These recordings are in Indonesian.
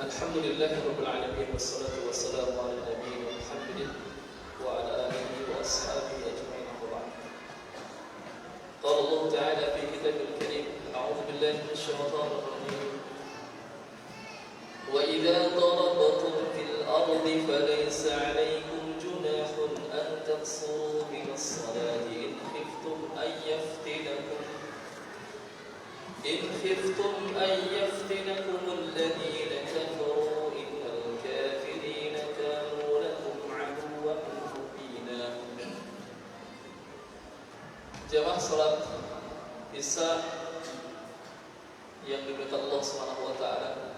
Alhamdulillahi Rabbil Alamin. Wassalatu wassalamu ala nabiyyina Muhammadin wa ala alihi wa ashabihi ajma'in. Qala Allah Ta'ala fi kitabil karim, a'udzu billahi minasy syaithanir rajim. Wa idza darabtum fil ardi falaysa 'alaykum junahun an taqsuru minas salati in khiftum an yaftinakum alladhina kafaru innal kafirina kanu lakum 'aduwwan mubina. Jamaah salat Isya yang diberkati Allah Subhanahu wa taala.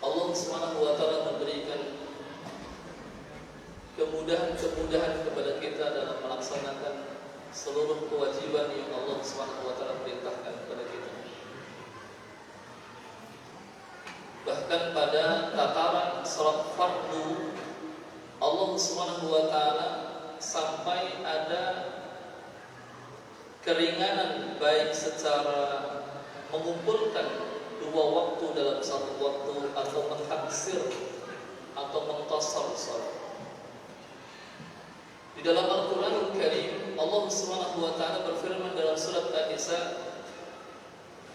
Allah Subhanahu wa taala memberikan kemudahan-kemudahan kepada kita dalam melaksanakan seluruh kewajiban yang Allah Subhanahu wa taala perintahkan kepada kita. Bahkan pada tataran salat fardu, Allah Subhanahu wa taala sampai ada keringanan baik secara mengumpulkan dua waktu dalam satu waktu atau mentaksir atau mengqasar salat. Di dalam Al-Qur'anul Karim, Allah Subhanahu wa taala berfirman dalam surat An-Nisa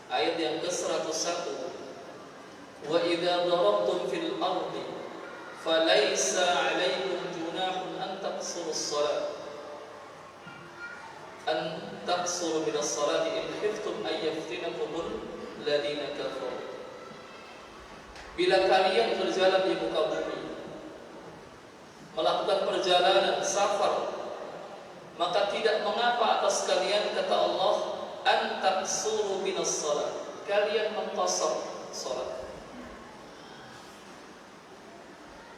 ayat yang ke-101, "Wa idza darabtum fil ardi falaysa 'alaykum junahun an taqsuru minas salati in khiftum an yaftinakumul ladina kafaru." Bila kalian berjalan di muka bumi, melakukan perjalanan safar, maka tidak mengapa atas kalian, kata Allah, an taqsuru minas salat, kalian mengqasar salat.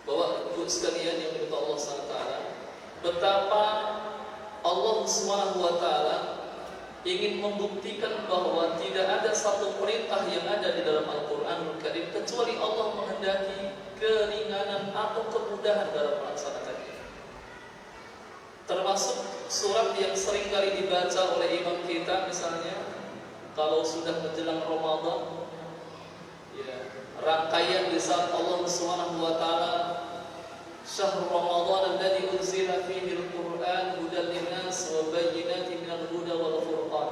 Bahwa ibu sekalian yang diberkahi Allah SWT, betapa Allah Subhanahu wa taala ingin membuktikan bahwa tidak ada satu perintah yang ada di dalam Al-Qur'anul Karim kecuali Allah menghendaki keringanan atau kemudahan dalam melaksanakannya. Termasuk surat yang sering kali dibaca oleh imam kita, misalnya kalau sudah menjelang Ramadan, ya, rangkaian di saat Allah Subhanahu wa taala, syahrul Ramadan alladzi unzila fihi al-Qur'an hudan lin-nas wa bayyinatin minal huda wal furqan,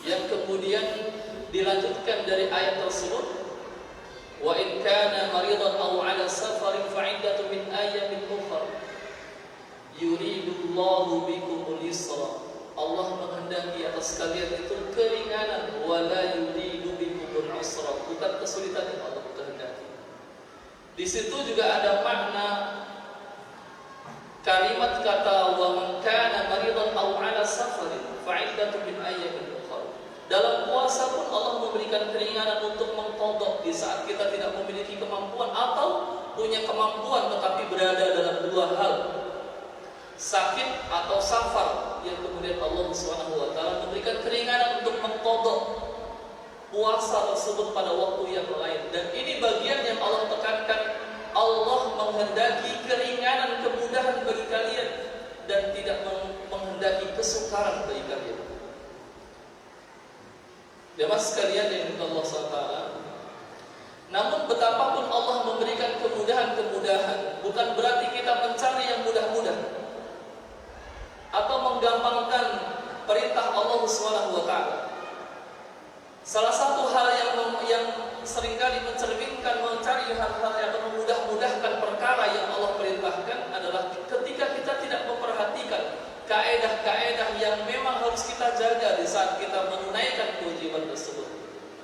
yang kemudian dilanjutkan dari ayat tersebut, wa in kana maridan aw 'ala safarin fa 'iddatun min ayyamin ukhra yuridullahu bikumul yusra. Allah menghendaki atas kalian itu keringanan, wa la yuridu bikumul usra, bukan kesulitan yang Allah kehendaki. Di situ juga ada makna kalimat kata wa man kana maridan aw 'ala safarin fa 'iddatun min ayyamin ukhra. Dalam puasa pun Allah memberikan keringanan untuk mengqadha di saat kita tidak memiliki kemampuan atau punya kemampuan tetapi berada dalam dua hal, sakit atau safar, yang kemudian Allah Subhanahu wa taala memberikan keringanan untuk mengqadha puasa tersebut pada waktu yang lain. Dan ini bagian yang Allah tekankan, Allah menghendaki keringanan, kemudahan bagi kalian dan tidak menghendaki kesukaran bagi kalian. Jemaah sekalian yang dimuliakan Allah SWT, namun betapapun Allah memberikan kemudahan-kemudahan, bukan berarti kita mencari yang mudah-mudah atau menggampangkan perintah Allah SWT. Salah satu hal yang seringkali mencerminkan mencari hal-hal yang memudah-mudahkan perkara yang Allah perintahkan adalah ketika kita tidak memperhatikan kaedah-kaedah yang memang harus kita jaga di saat kita menunaikan kewajiban tersebut.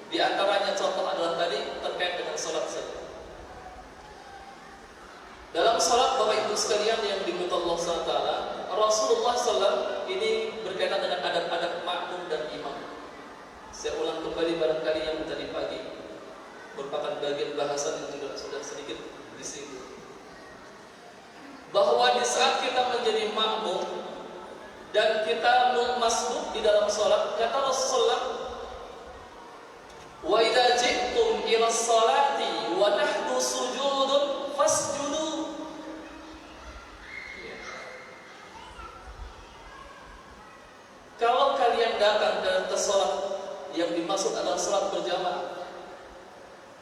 Di antaranya contoh adalah tadi terkait dengan salat saja. Dalam salat, Bapak Ibu sekalian yang dimuliakan Allah SWT, Rasulullah SAW ini berkaitan dengan adab-adab makmum dan imam. Saya ulang kembali barangkali yang tadi pagi, merupakan bagian bahasan yang juga sudah sedikit disinggung, bahwa di saat kita menjadi makmum dan kita masbuk di dalam salat, kata Rasulullah, wa idza ji'tum ila sholati wa nahnu sujudun fasjudu. Kalau kalian datang ke salat, yang dimaksud adalah salat berjamaah.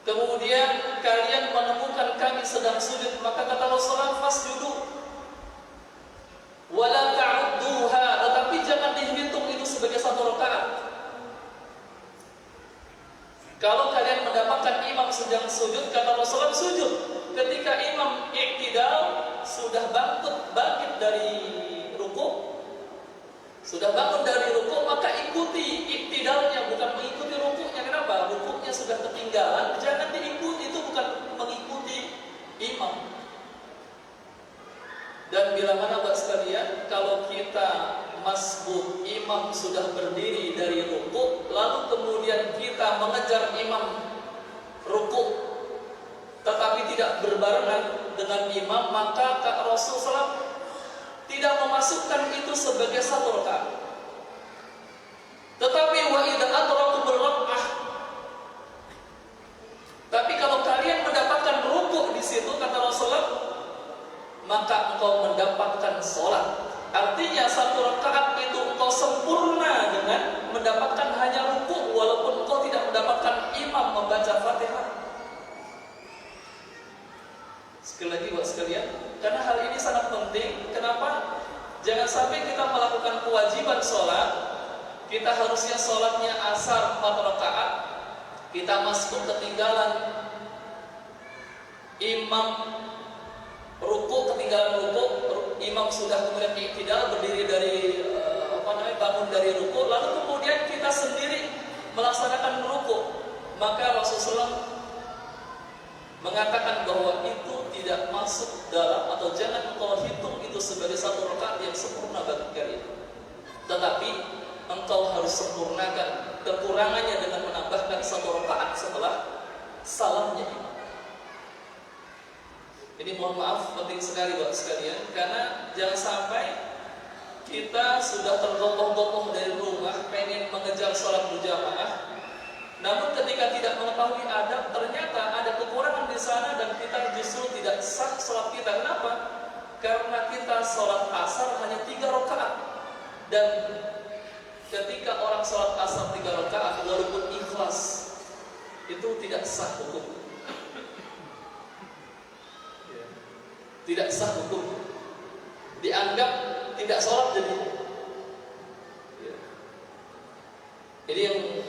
Kemudian kalian menemukan kami sedang sujud, maka kata Rasulullah, fasjudu wala ta'udduha, tetapi jangan dihitung itu sebagai satu rakaat. Kalau kalian mendapatkan imam sedang sujud, kata Rasulullah, sujud. Ketika imam iktidal, sudah bangkit dari ruku, maka ikuti iktidalnya, bukan mengikuti rukunya. Kenapa? Rukunya sudah ketinggalan, jangan diikuti, itu bukan mengikuti imam. Dan bila mana buat sekalian, kalau kita masbuk, imam sudah berdiri dari ruku, lalu kemudian kita mengejar imam ruku, tetapi tidak berbarengan dengan imam, maka Rasulullah SAW tidak memasukkan itu sebagai satu rakaat. Tetapi wa idza adraku birrak'ah, tapi kalau kalian mendapatkan ruku di situ, kata Rasulullah, maka engkau mendapatkan sholat. Artinya satu rakaat itu engkau sempurna dengan mendapatkan hanya ruku, walaupun engkau tidak mendapatkan imam membaca Fatihah. Sekali lagi buat sekalian, karena hal ini sangat penting. Kenapa? Jangan sampai kita melakukan kewajiban sholat, kita harusnya sholatnya asar 4 rakaat, kita masuk ketinggalan imam ruku, imam sudah kemudian iktidal, berdiri dari bangun dari ruku, lalu kemudian kita sendiri melaksanakan ruku, maka Rasulullah mengatakan bahwa itu tidak masuk dalam, atau jangan engkau hitung itu sebagai satu rakaat yang sempurna bagi kalian, tetapi engkau harus sempurnakan kekurangannya dengan menambahkan satu rakaat setelah salamnya imam. Ini mohon maaf penting sekali buat sekalian, karena jangan sampai kita sudah tergopoh-gopoh dari rumah pengen mengejar sholat berjamaah, namun ketika tidak mengetahui adab, ternyata ada kekurangan di sana dan kita justru tidak sah sholat kita. Kenapa? Karena kita sholat asar hanya 3 rakaat, dan ketika orang sholat asar 3 rakaat walaupun ikhlas, itu tidak sah hukum. Tidak sah hukum, dianggap tidak sholat jadi. Ini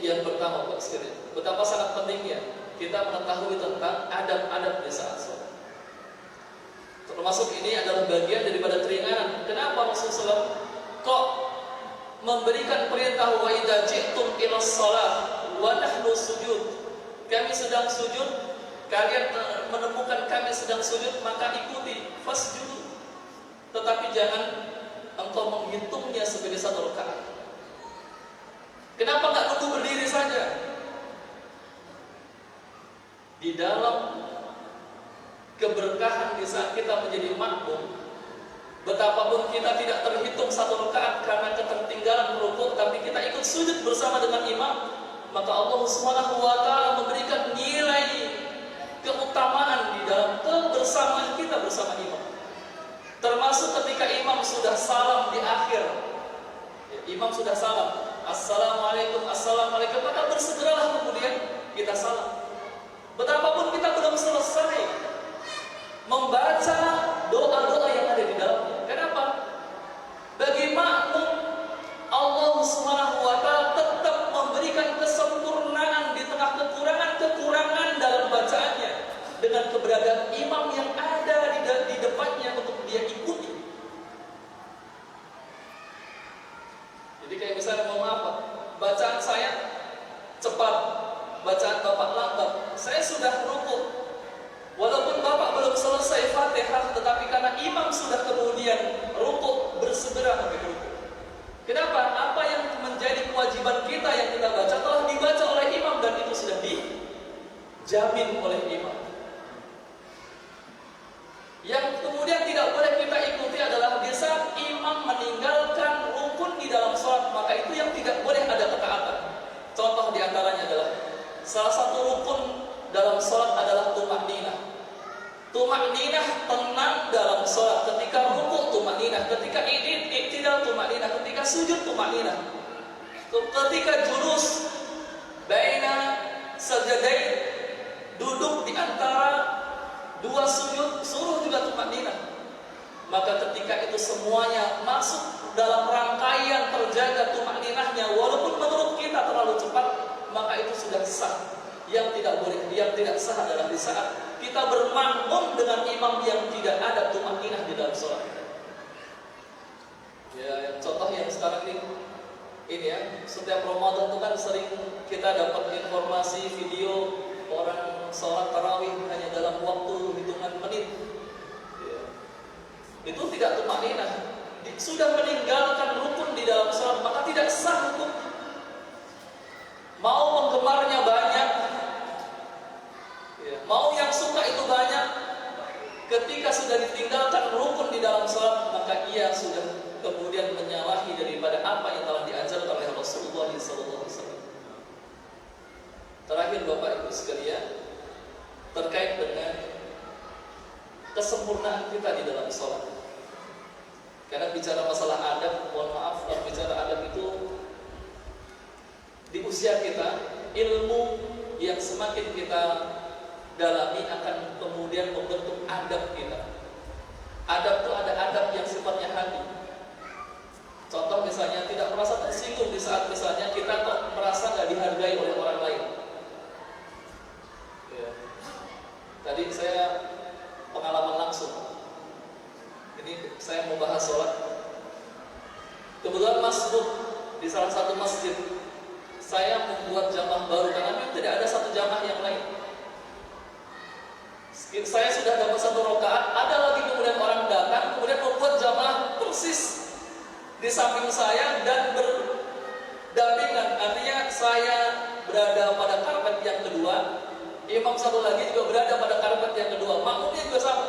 yang pertama Pak sekalian, betapa sangat pentingnya kita mengetahui tentang adab-adab di saat sholat. Termasuk ini adalah bagian daripada keringanan. Kenapa Rasulullah kok memberikan perintah wa idza ji'tum ila shalah wa nahnu sujud, kami sedang sujud, kalian menemukan kami sedang sujud, maka ikuti, fasjudu. Tetapi jangan engkau menghitungnya sebagai satu rakaat. Kenapa nggak nunggu berdiri saja? Di dalam keberkahan di saat kita menjadi makmum, betapapun kita tidak terhitung satu rakaat karena ketertinggalan rukuk, tapi kita ikut sujud bersama dengan imam, maka Allah Subhanahu wa taala memberikan nilai keutamaan di dalam kebersamaan kita bersama imam. Termasuk ketika imam sudah salam di akhir, imam sudah salam, assalamualaikum, assalamualaikum, maka bersegeralah kemudian kita salam. Betapapun kita belum selesai membaca doa-doa yang ada di dalamnya. Kenapa? Bagi makmum, Allah Subhanahu wa taala tetap memberikan kesempurnaan di tengah kekurangan dalam bacaannya, dengan keberadaan imam yang ada di depannya untuk dia ikuti. Jadi kayak misalnya, mohon maaf Pak, bacaan saya cepat, bacaan Bapak lambat, saya sudah rukuk, walaupun Bapak belum selesai Fatihah, tetapi karena imam sudah kemudian rukuk, bersegera sampai rukuk. Kenapa? Apa yang menjadi kewajiban kita yang kita baca telah dibaca oleh imam, dan itu sudah dijamin oleh imam. Yang kemudian tidak boleh kita ikuti adalah di saat imam meninggalkan rukun di dalam sholat, maka itu yang tidak boleh ada ketaatan. Contoh diantaranya adalah salah satu rukun dalam sholat adalah tumakninah. Tumakninah, tenang dalam sholat. Ketika rukuk tumakninah, ketika iktidal tumakninah, ketika sujud tumakninah, ketika julus baina sajadain, duduk di antara dua sujud, suruh juga tumakninah. Maka ketika itu semuanya masuk dalam rangkaian terjaga tumakninahnya, walaupun menurut kita terlalu cepat, maka itu sudah sah. Yang tidak sah adalah di saat kita bermakmum dengan imam yang tidak ada tumakninah di dalam sholat. Ya, contoh yang sekarang ini ya, setiap Ramadan itu kan sering kita dapat informasi video orang sholat tarawih hanya dalam waktu hitungan menit. Ya. Itu tidak tumakninah, sudah meninggalkan rukun di dalam sholat, maka tidak sah hukum. Mau penggemarnya banyak, ya, mau yang suka itu banyak, ketika sudah ditinggalkan rukun di dalam sholat, maka ia sudah kemudian menyalahi daripada apa yang telah diajarkan oleh Rasulullah SAW. Terakhir Bapak Ibu sekalian, terkait dengan kesempurnaan kita di dalam sholat. Karena bicara masalah adab, mohon maaf, kalau bicara adab itu di usia kita, ilmu yang semakin kita dalami akan kemudian membentuk adab kita. Adab itu ada adab yang sifatnya hati. Contoh misalnya tidak merasa tersinggung di saat misalnya kita kok merasa nggak dihargai oleh orang lain. Ya. Tadi saya pengalaman langsung. Ini saya mau bahas sholat. Kebetulan masbuk di salah satu masjid. Saya membuat jamaah baru karena memang tidak ada satu jamaah yang lain. Saya sudah dapat satu rakaat, ada lagi kemudian orang datang, kemudian membuat jamaah persis di samping saya dan berdampingan. Artinya saya berada pada karpet yang kedua, imam satu lagi juga berada pada karpet yang kedua, makmumnya juga sama.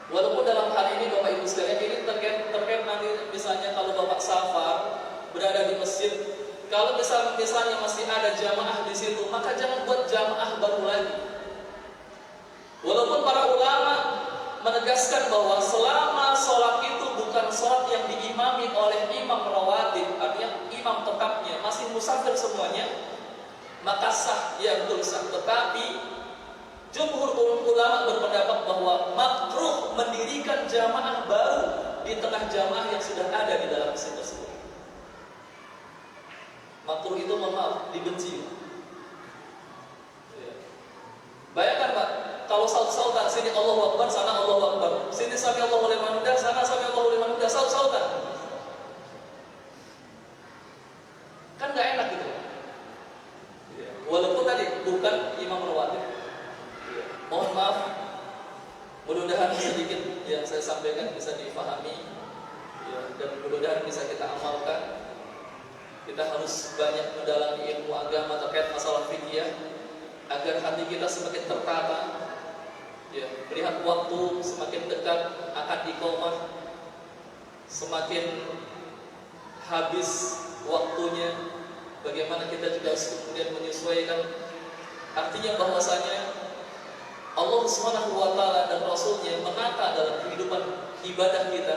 Walaupun dalam hal ini Bapak Ibu sekalian, ini terkait nanti misalnya kalau Bapak safar berada di masjid, kalau misalnya masih ada jamaah di situ, maka jangan buat jamaah baru lagi. Walaupun para ulama menegaskan bahwa selama sholat itu bukan sholat yang diimami oleh imam rawatib, artinya imam tetapnya masih musafir semuanya, maka sah, ya betul sah. Tetapi jumhur ulama berpendapat bahwa makruh mendirikan jamaah baru di tengah jamaah yang sudah ada di dalam masjid tersebut. Makruh itu maaf dibenci. Bayangkan Pak, kalau saut-sautan, sini Allahu Akbar, sana Allahu Akbar, sini sami Allahu liman hamidah, sana sami Allahu liman hamidah, saut-sautan. Kan nggak enak gitu. Walaupun tadi bukan imam rawatib. Mohon maaf, mudah-mudahan sedikit yang saya sampaikan bisa dipahami, ya, dan mudah-mudahan bisa kita amalkan. Kita harus banyak mendalami ilmu agama terkait masalah fikih, agar hati kita semakin tertata, ya, melihat waktu semakin dekat akan iqamah, semakin habis waktunya, bagaimana kita juga kemudian menyesuaikan. Artinya bahwasanya Allah Subhanahu wa Ta'ala dan Rasulnya menata dalam kehidupan ibadah kita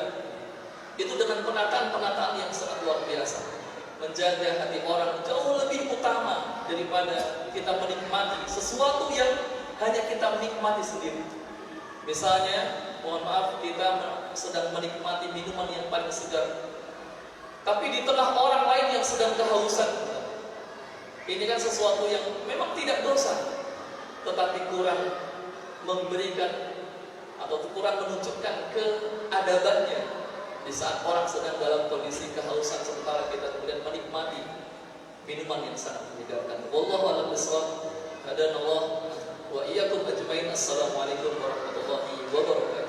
itu dengan penataan yang sangat luar biasa. Menjaga hati orang jauh lebih utama daripada kita menikmati sesuatu yang hanya kita menikmati sendiri. Misalnya, mohon maaf, kita sedang menikmati minuman yang paling segar, tapi di tengah orang lain yang sedang kehausan. Ini kan sesuatu yang memang tidak dosa, tetapi kurang memberikan atau kurang menunjukkan keadabannya di saat orang sedang dalam kondisi kehausan, sementara kita kemudian menikmati minuman yang sangat menyegarkan. Wallahu a'lam bishawab. Hadanallah wa iyyakum ajmain. Assalamualaikum warahmatullahi wabarakatuh.